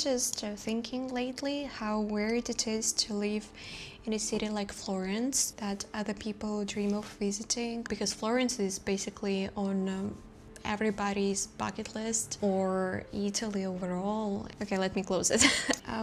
just thinking lately how weird it is to live in a city like Florence that other people dream of visiting, because Florence is basically on everybody's bucket list, or Italy overall. Okay, let me close it.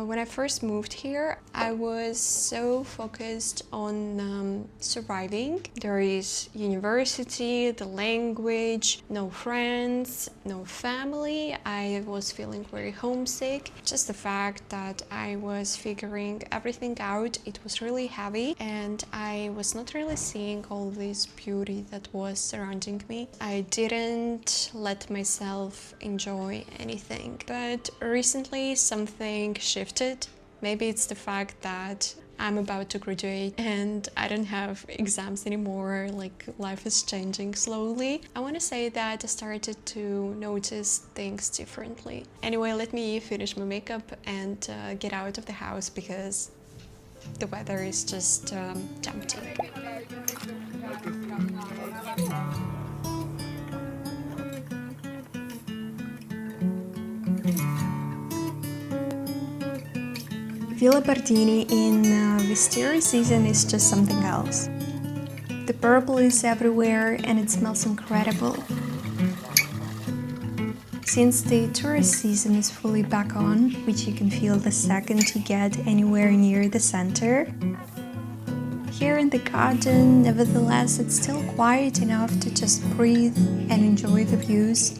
When I first moved here, I was so focused on surviving. There is university, the language, no friends, no family. I was feeling very homesick. Just the fact that I was figuring everything out, it was really heavy, and I was not really seeing all this beauty that was surrounding me. I didn't let myself enjoy anything. But recently something shifted. Maybe it's the fact that I'm about to graduate and I don't have exams anymore, like life is changing slowly. I want to say that I started to notice things differently. Anyway, let me finish my makeup and get out of the house because the weather is just tempting. Villa Bardini in wisteria season is just something else. The purple is everywhere and it smells incredible. Since the tourist season is fully back on, which you can feel the second you get anywhere near the center, here in the garden, nevertheless, it's still quiet enough to just breathe and enjoy the views.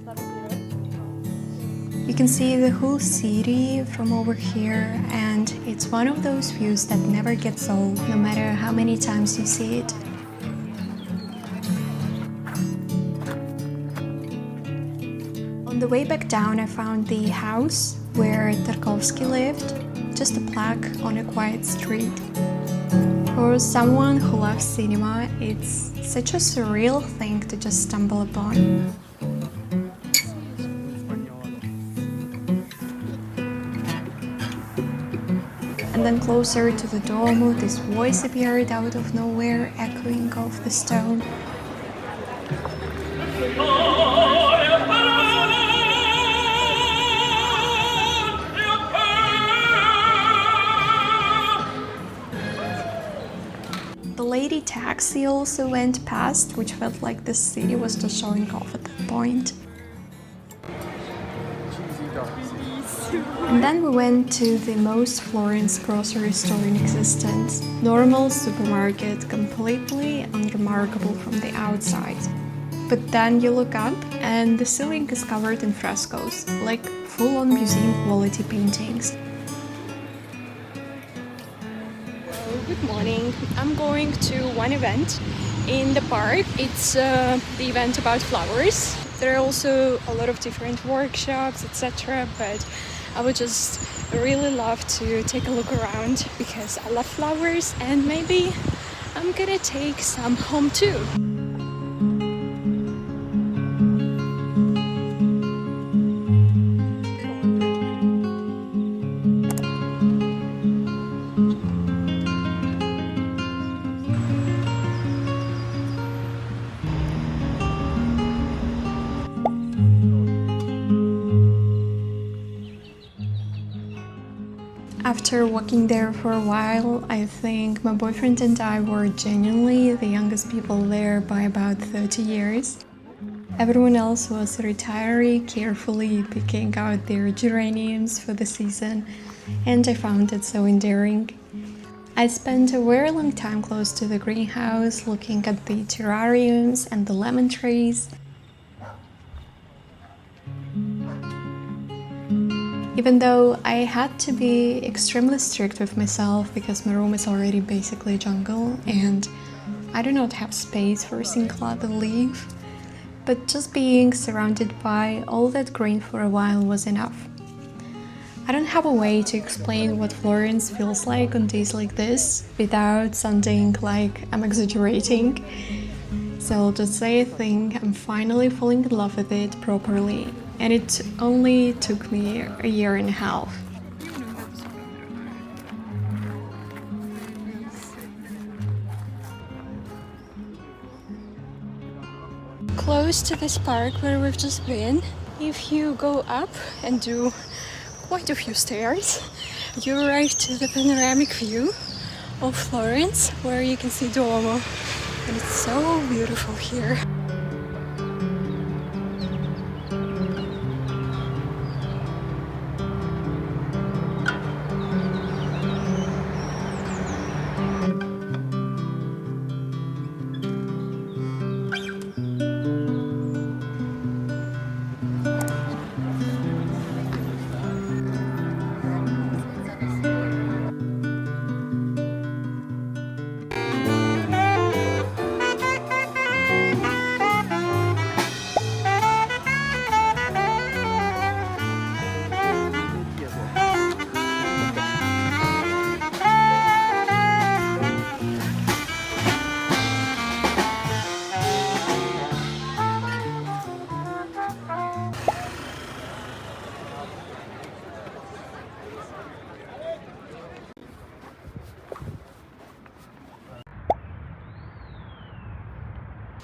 You can see the whole city from over here, and it's one of those views that never gets old, no matter how many times you see it. On the way back down, I found the house where Tarkovsky lived, just a plaque on a quiet street. For someone who loves cinema, it's such a surreal thing to just stumble upon. And then closer to the Duomo, this voice appeared out of nowhere, echoing off the stone. The lady taxi also went past, which felt like the city was just showing off at that point. And then we went to the most Florence grocery store in existence. Normal supermarket, completely unremarkable from the outside. But then you look up and the ceiling is covered in frescoes, like full-on museum quality paintings. Good morning. I'm going to one event in the park. It's the event about flowers. There are also a lot of different workshops, etc. But I would just really love to take a look around because I love flowers, and maybe I'm gonna take some home too. After walking there for a while, I think my boyfriend and I were genuinely the youngest people there by about 30 years. Everyone else was a retiree, carefully picking out their geraniums for the season, and I found it so endearing. I spent a very long time close to the greenhouse, looking at the terrariums and the lemon trees. Even though I had to be extremely strict with myself because my room is already basically a jungle and I do not have space for a single other leaf, but just being surrounded by all that green for a while was enough. I don't have a way to explain what Florence feels like on days like this without sounding like I'm exaggerating, so I'll just say I think I'm finally falling in love with it properly. And it only took me a year and a half. Close to this park where we've just been, if you go up and do quite a few stairs, you arrive to the panoramic view of Florence, where you can see Duomo, and it's so beautiful here.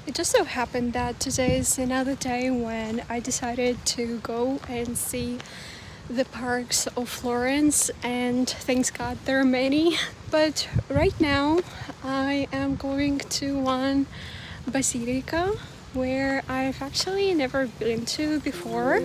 It just so happened that today is another day when I decided to go and see the parks of Florence, and thanks God there are many. But right now I am going to one basilica where I've actually never been to before.